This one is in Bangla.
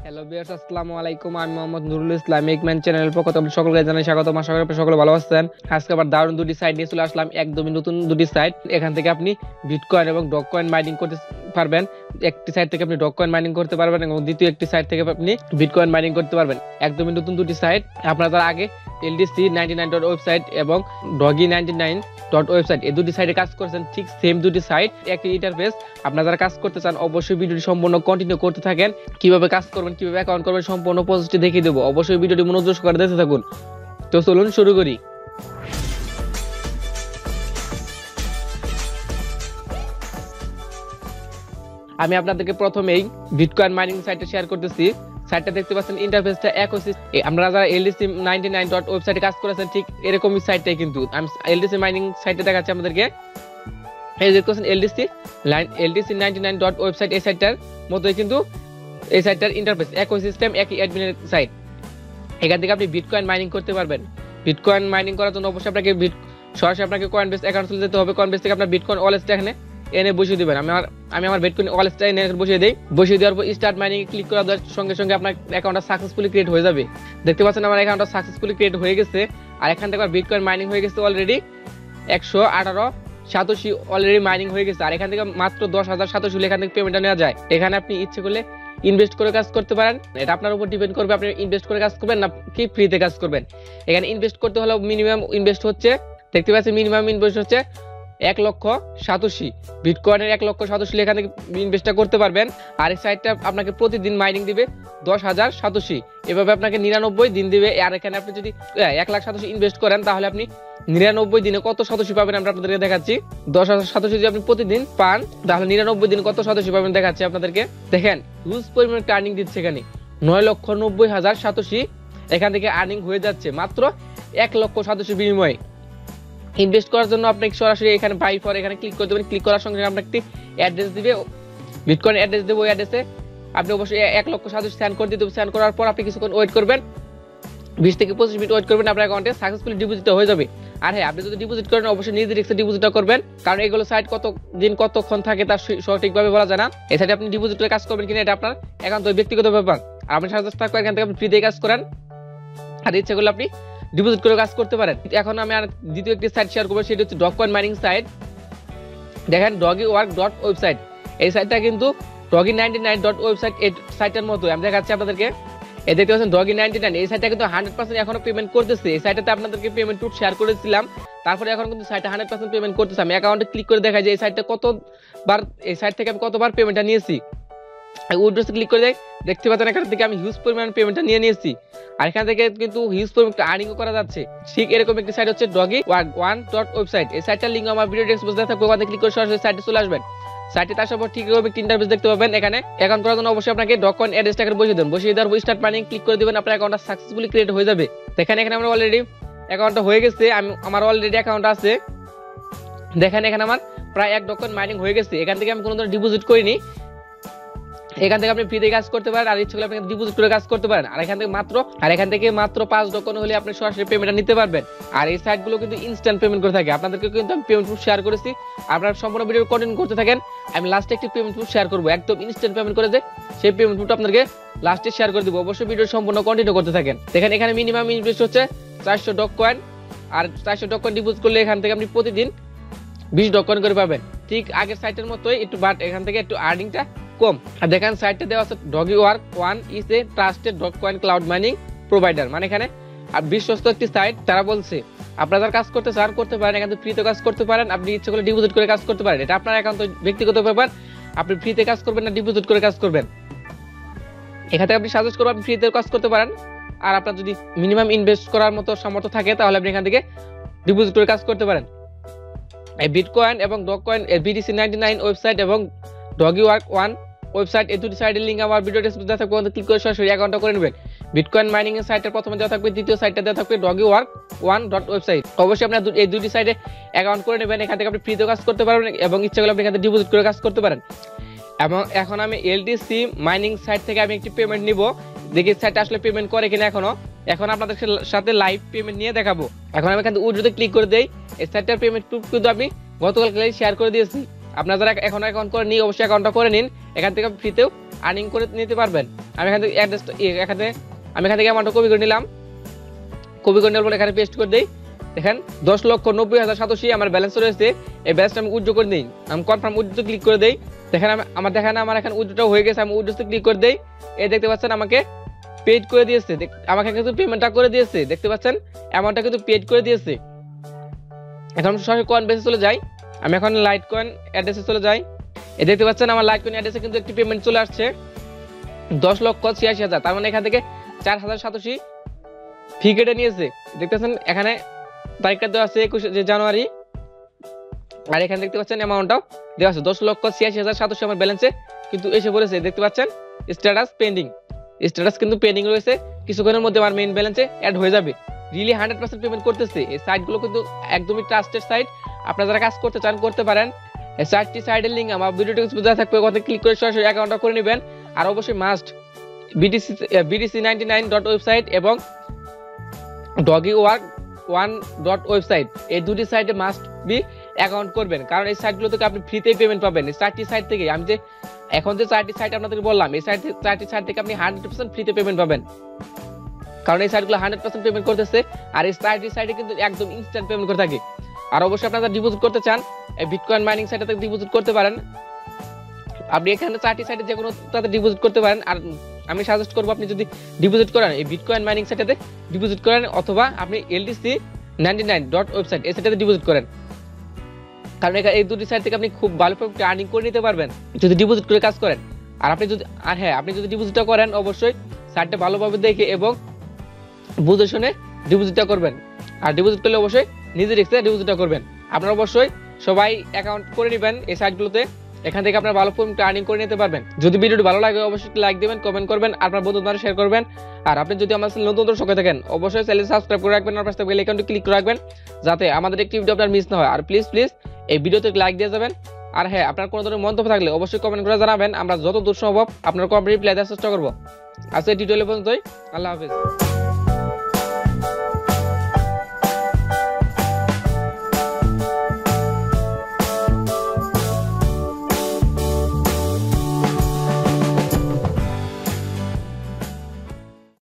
হ্যালো ভিউয়ার্স, আসসালামু আলাইকুম। আমি মোহাম্মদ নুরুল ইসলাম, মেকম্যান চ্যানেলের পক্ষ থেকে সকলকে জানাই স্বাগতম। আশা করি আপনারা সকলে ভালো আছেন। আজকে আবার দারুণ দুটি সাইট নিয়ে চলে আসলাম, একদমই নতুন দুটি সাইট। এখান থেকে আপনি বিটকয়েন এবং ডগ কয়েন মাইনিং করতে পারবেন। একটি সাইট থেকে আপনি ডগ কয়েন মাইনিং করতে পারবেন এবং দ্বিতীয় একটি সাইট থেকে আপনি বিটকয়েন মাইনিং করতে পারবেন। একদমই নতুন দুটি সাইট। আপনারা তার আগে Btc99 ওয়েবসাইট এবং Dogework1 ওয়েবসাইট, এই দুটি সাইটে কাজ করেছেন, ঠিক সেম দুটি সাইট, একই ইন্টারফেস। আপনারা যারা কাজ করতে চান অবশ্যই ভিডিওটি সম্পূর্ণ কন্টিনিউ করতে থাকেন। কিভাবে কাজ করবেন, কিভাবে অ্যাকাউন্ট করবেন, সম্পূর্ণ প্রসেসটি দেখিয়ে দেবো। অবশ্যই ভিডিওটি মনোযোগ সহকারে দেখতে থাকুন। তো চলুন শুরু করি। আমি আপনাদেরকে প্রথমেই বিটকয়েন মাইনিং সাইটটা শেয়ার করতেছি। সাইটটা দেখতে পাচ্ছেন, ইন্টারফেসটা একই। আপনারা যারা Btc99 ওয়েবসাইটে কাজ করেছেন ঠিক এরকমই সাইটটাই, কিন্তু আমি LDC মাইনিং সাইটে দেখাচ্ছি আপনাদেরকে। এই যে দেখছেন Btc99 ওয়েবসাইট, এই সাইটটার মতোই কিন্তু এই সাইটটার ইন্টারফেস একই, সিস্টেম একই, অ্যাডমিনের সাইট। এখান থেকে আপনি বিটকয়েন মাইনিং করতে পারবেন। বিটকয়েন মাইনিং করার জন্য অবশ্যই আপনাকে সরাসরি আপনাকে কয়েনবেস অ্যাকাউন্ট খুলে যেতে হবে। কয়েনবেস থেকে আপনার বিটকয়েন ওয়ালেটটা এখানে এনে বসিয়ে দিবেন। আমি আমার বিটকয়েন ওয়ালেটটা এনে বসিয়ে দেই। বসিয়ে দেওয়ার পর স্টার্ট মাইনিং ক্লিক করার সঙ্গে সঙ্গে আপনার অ্যাকাউন্টটা সাকসেসফুলি ক্রিয়েট হয়ে যাবে। দেখতে পাচ্ছেন আমার অ্যাকাউন্টটা সাকসেসফুলি ক্রিয়েট হয়ে গেছে। আর এখান থেকে বিটকয়েন মাইনিং হয়ে গেছে অলরেডি 118 সাতোশি অলরেডি মাইনিং হয়ে গেছে। আর এখান থেকে মাত্র 10,000 সাতোশি এখান থেকে পেমেন্টটা নেওয়া যায়। এখানে আপনি ইচ্ছে করলে ইনভেস্ট করে কাজ করতে পারেন। এটা আপনার উপর ডিপেন্ড করবে, আপনি ইনভেস্ট করে কাজ করবেন না কি ফ্রিতে কাজ করবেন। এখানে ইনভেস্ট করতে হলে মিনিমাম ইনভেস্ট হচ্ছে, দেখতে পাচ্ছেন মিনিমাম ইনভেস্ট হচ্ছে 1 লক্ষ সাতোশি। বিটকয়েনের 1 লক্ষ সাতোশি এখান থেকে ইনভেস্টটা করতে পারবেন। আর এই সাইটটা আপনাকে প্রতিদিন মাইনিং দিবে 10,000 সাতোশি। এভাবে আপনাকে 99 দিন দিবে। আর এখানে আপনি যদি 1 লাখ সাতোশি ইনভেস্ট করেন তাহলে আপনি 99 দিনে কত সাতোশি পাবেন আমরা আপনাদেরকে দেখাচ্ছি। 10,000 সাতোশি যদি আপনি প্রতিদিন পান তাহলে 99 দিনে কত সাতোশি পাবেন দেখাচ্ছি আপনাদেরকে। দেখেন হিউজ পরিমাণে আর্নিং দিচ্ছে এখানে। 9,90,000 সাতোশি এখান থেকে আর্নিং হয়ে যাচ্ছে মাত্র 1 লক্ষ সাতোশি বিনিময়ে। ইনভেস্ট করার জন্য আপনাকে সরাসরি এখানে বাই ফর এখানে ক্লিক করতে পারেন। ক্লিক করার সঙ্গে আপনাকে একটি অ্যাড্রেস দিবে, বিটকয়েন অ্যাড্রেস দেবে। ওই অ্যাড্রেসে আপনি অবশ্যই 1 লক্ষ সাতোশি স্ক্যান করে দিতে হবে। স্ক্যান করার পর আপনি কিছুক্ষণ ওয়েট করবেন, 20 থেকে 25 মিনিট ওয়েট করবেন, আপনার অ্যাকাউন্টে সাকসেসফুলি ডিপোজিট হয়ে যাবে। আর হ্যাঁ, আপনি যদি ডিপোজিট করেন অবশ্যই নিজের রিস্কে ডিপোজিটটা করবেন, কারণ এগুলো সাইট কত দিন কতক্ষণ থাকে তার সঠিকভাবে বলা যায় না। এই সাইটে আপনি ডিপোজিট করে কাজ করবেন কিনা এটা আপনার একান্ত ব্যক্তিগত ব্যাপার। আর আপনি সাজেস্ট থাকবে এখান থেকে আপনি ফ্রিতে কাজ করেন, আর ইচ্ছে করলে আপনি ডিপোজিট করে কাজ করতে পারেন। এখন আমি আর দ্বিতীয় একটি সাইট শেয়ার করবো, সেটা হচ্ছে ডগ কয়েন মাইনিং সাইট। দেখেন Dogework ওয়েবসাইট, এই সাইটটা কিন্তু Dogework99 ওয়েবসাইট এই সাইটের মতো। আমি দেখাচ্ছি আপনাদেরকে। এই দেখতে পাচ্ছেন Dogework99, এই সাইটটা কিন্তু 100% এখনো পেমেন্ট করতেছে। এই সাইটটাতে আপনাদেরকে পেমেন্ট টুট শেয়ার করেছিলাম, তারপরে এখন কিন্তু সাইটটা 100% পেমেন্ট করতেছে। আমি অ্যাকাউন্টে ক্লিক করে দেখাই যে এই সাইটটা কতবার, এই সাইট থেকে আমি কতবার পেমেন্টটা নিয়েছি। উইথড্রোতে ক্লিক করে দেখতে পাচ্ছেন এখান থেকে আমি হিউজ পরিমাণ পেমেন্টটা নিয়ে নিয়েছি। আর এখান থেকে কিন্তু হিউজ পরিমাণ আর্নিংও করা যাচ্ছে। ঠিক এরকম একটি সাইট হচ্ছে Dogework1 ওয়েবসাইট। এই সাইটটার লিঙ্ক আমার ভিডিও ডেসক্রিপশনে থাকবে, ওখানে ক্লিক করে সরাসরি সাইটে চলে আসবেন। সাইটে আসার পর ঠিক এরকম একটি ইন্টারফেস দেখতে পাবেন। এখানে অ্যাকাউন্ট করার জন্য অবশ্যই আপনাকে ডগকয়েন অ্যাড্রেসটাকে বসিয়ে দেন। বসিয়ে দেওয়ার পর স্টার্ট মাইনিং ক্লিক করে দিবেন, আপনার অ্যাকাউন্টটা সাকসেসফুলি ক্রিয়েট হয়ে যাবে। দেখেন এখানে আমার অলরেডি অ্যাকাউন্টটা হয়ে গেছে, আমার অলরেডি অ্যাকাউন্ট আছে। দেখেন এখানে আমার প্রায় 1 ডগকয়েন মাইনিং হয়ে গেছে। এখান থেকে আমি কোনো ধরনের ডিপোজিট করিনি। এখান থেকে আপনি ফ্রিতে কাজ করতে পারেন, আর ইচ্ছে করলে আপনি ডিপোজিট করে কাজ করতে পারেন। আর এখান থেকে মাত্র 5 ডগকয়েন হলে আপনি সরাসরি পেমেন্টটা নিতে পারবেন। আর এই সাইটগুলো কিন্তু ইনস্ট্যান্ট পেমেন্ট করে থাকে। আপনাদেরকে কিন্তু আমি পেমেন্ট প্রুফ শেয়ার করেছি, আপনারা সম্পূর্ণ ভিডিও কন্টিনিউ করতে থাকেন। আমি লাস্টে একটি পেমেন্ট প্রুফ শেয়ার করবো, একদম ইনস্ট্যান্ট পেমেন্ট করে যে সেই পেমেন্ট প্রুফটা আপনাদেরকে লাস্টে শেয়ার করে দিব। অবশ্যই ভিডিও সম্পূর্ণ কন্টিনিউ করতে থাকেন। দেখেন এখানে মিনিমাম ইনভেস্ট হচ্ছে 400 ডগকয়েন। আর 400 ডগকয়েন ডিপোজিট করলে এখান থেকে আপনি প্রতিদিন 20 ডগকয়েন করে পাবেন। ঠিক আগের সাইটের মতোই একটু, বাট এখান থেকে একটু আর্নিংটা কম। আর দেখেন সাইটটা দেওয়া আছে Dogework1 is a trusted Dogecoin cloud mining provider. মানে এখানে আর বিশ্বস্ত একটি সাইট। তারা বলছে আপনারা যারা কাজ করতে চান করতে পারেন, এখান থেকে ফ্রিতে কাজ করতে পারেন, আপনি ইচ্ছে করলে ডিপোজিট করে কাজ করতে পারেন। এটা আপনার একান্ত ব্যক্তিগত ব্যাপার, আপনি ফ্রিতে কাজ করবেন না ডিপোজিট করে কাজ করবেন। এখান থেকে আপনি সাজেস্ট করবেন আপনি ফ্রিতে কাজ করতে পারেন। আর আপনার যদি মিনিমাম ইনভেস্ট করার মতো সামর্থ্য থাকে তাহলে আপনি এখান থেকে ডিপোজিট করে কাজ করতে পারেন। এই বিটকয়েন এবং ডগকয়েন, Btc99 ওয়েবসাইট এবং Dogework1 ওয়েবসাইট, এই দুটি সাইটের লিঙ্ক আমার ভিডিও ডেসক্রিপশনে থাকবে, ওখানে ক্লিক করে সরাসরি অ্যাকাউন্টটা করে নেবেন। বিটকয়েন মাইনিং এর সাইটের প্রথমে দেওয়া থাকবে, দ্বিতীয় সাইটটা দেওয়া থাকবে Dogework1 ওয়েবসাইট। অবশ্যই আপনারা এই দুটি সাইটে অ্যাকাউন্ট করে নেবেন। এখান থেকে আপনি ফ্রিতে কাজ করতে পারবেন এবং ইচ্ছা করলে আপনি এখান থেকে ডিপোজিট করে কাজ করতে পারেন। এবং এখন আমি LDC মাইনিং সাইট থেকে আমি একটি পেমেন্ট নিব, দেখি সাইটটা আসলে পেমেন্ট করে কিনা। এখন আপনাদের সাথে লাইভ পেমেন্ট নিয়ে দেখাবো। এখন আমি এখান থেকে উইথড্রোতে ক্লিক করে দেই। এই সাইটটার পেমেন্ট প্রুফ কিন্তু আমি গতকালকে শেয়ার করে দিয়েছি। আপনারা যারা এখন অ্যাকাউন্ট করে নিন অবশ্যই অ্যাকাউন্টটা করে নিন, এখান থেকে ফ্রিতেও আর্নিং করে নিতে পারবেন। আমি এখান থেকে অ্যাড্রেসটা আমি এখান থেকে অ্যামাউন্টটা কপি করে নিলাম। কপি করে নেওয়ার পর এখানে পেস্ট করে দেই। দেখেন 10,90,087 আমার ব্যালেন্স রয়েছে। এই ব্যালেন্সটা আমি উইথড্র করে দিই। আমি কনফার্ম উইথড্র ক্লিক করে দেই। দেখেন আমার এখানে উইথড্রটা হয়ে গেছে। আমি উইথড্রতে ক্লিক করে দেই। এই দেখতে পাচ্ছেন আমাকে পেড করে দিয়েছে, আমাকে কিন্তু পেমেন্টটা করে দিয়েছে। দেখতে পাচ্ছেন অ্যামাউন্টটা কিন্তু পেড করে দিয়েছে। এখন সরাসরি কয়েন বেসে চলে যাই। আমি এখন লাইট কয়েন অ্যাড্রেসে চলে যাই। এই দেখতে পাচ্ছেন আমার লাইট কয়েন অ্যাড্রেসে কিন্তু একটি পেমেন্ট চলে আসছে 10,86,000। তার মানে এখান থেকে 4,087 ফি কেটে নিয়েছে। দেখতেছেন এখানে তারিখটা দেওয়া আছে 21 জানুয়ারি। আর এখানে দেখতে পাচ্ছেন অ্যামাউন্টটাও দেওয়া আছে 10,86,087 আমার ব্যালেন্সে কিন্তু এসে পড়েছে। দেখতে পাচ্ছেন স্ট্যাটাস পেন্ডিং, স্ট্যাটাস কিন্তু পেন্ডিং রয়েছে। কিছুক্ষণের মধ্যে আমার মেইন ব্যালেন্সে অ্যাড হয়ে যাবে। রিয়েলি 100% পেমেন্ট করতেছে। এই সাইটগুলো কিন্তু একদমই ট্রাস্টেড সাইট। আপনারা যারা কাজ করতে চান করতে পারেন। এই সাইটটি সাইডের লিঙ্ক আমার ভিডিওটি দেওয়া থাকবে, ওখানে ক্লিক করে সরাসরি অ্যাকাউন্টটা করে নেবেন। আর অবশ্যই মাস্ট Btc99 ওয়েবসাইট এবং Dogework1 ওয়েবসাইট, এই দুটি সাইটে মাস্ট বি অ্যাকাউন্ট করবেন, কারণ এই সাইটগুলো থেকে আপনি ফ্রিতেই পেমেন্ট পাবেন। এই চারটি সাইট থেকে আমি যে এখন যে চারটি সাইট আপনাদেরকে বললাম, এই চারটি সাইট থেকে আপনি 100% ফ্রিতে পেমেন্ট পাবেন, কারণ এই সাইটগুলো 100% পেমেন্ট করতেছে। আর এই চারটি সাইটে কিন্তু একদম ইনস্ট্যান্ট পেমেন্ট করে থাকে। আর অবশ্যই আপনারা ডিপোজিট করতে চান এই বিটকয়েন মাইনিং সাইটে থেকে ডিপোজিট করতে পারেন। আপনি এখানে চারটি সাইটে যে কোনো তাতে ডিপোজিট করতে পারেন। আর আমি সাজেস্ট করবো আপনি যদি ডিপোজিট করেন এই বিটকয়েন মাইনিং সাইটে ডিপোজিট করেন, অথবা আপনি Btc99 ওয়েবসাইট এই সাইটে ডিপোজিট করেন, কারণ এই দুটি সাইট থেকে আপনি খুব ভালো আর্নিং করে নিতে পারবেন যদি ডিপোজিট করে কাজ করেন। আর আপনি যদি ডিপোজিটটা করেন অবশ্যই সাইটটা ভালোভাবে দেখে এবং বুঝে শুনে ডিপোজিটটা করবেন। আর ডিপোজিট করলে অবশ্যই নিজে রিস্কে ডিপোজিটটা করবেন। আপনারা অবশ্যই সবাই অ্যাকাউন্ট করে নেবেন এই সাইটগুলোতে, এখান থেকে আপনারা ভালো আর্নিং করে নিতে পারবেন। যদি ভিডিওটি ভালো লাগে অবশ্যই লাইক দিবেন, কমেন্ট করবেন, আপনার বন্ধুদের শেয়ার করবেন। আর আপনি যদি আমার চ্যানেল নতুন দর্শক হয়ে থাকেন অবশ্যই চ্যানেল সাবস্ক্রাইব করে রাখবেন, আর পাশে বেল আইকনটি ক্লিক করে রাখবেন যাতে আমাদের একটি ভিডিও আপনার মিস না হয়। আর প্লিজ এই ভিডিওতে লাইক দিয়ে যাবেন। আর হ্যাঁ, আপনার কোনো ধরনের মন্তব্য থাকলে অবশ্যই কমেন্ট করে জানাবেন, আমরা যত দূর সম্ভব আপনার কমেন্ট রিপ্লাই দেওয়ার চেষ্টা করবো। আজকে টিউটোরিয়াল পর্যন্তই, আল্লাহ হাফেজ।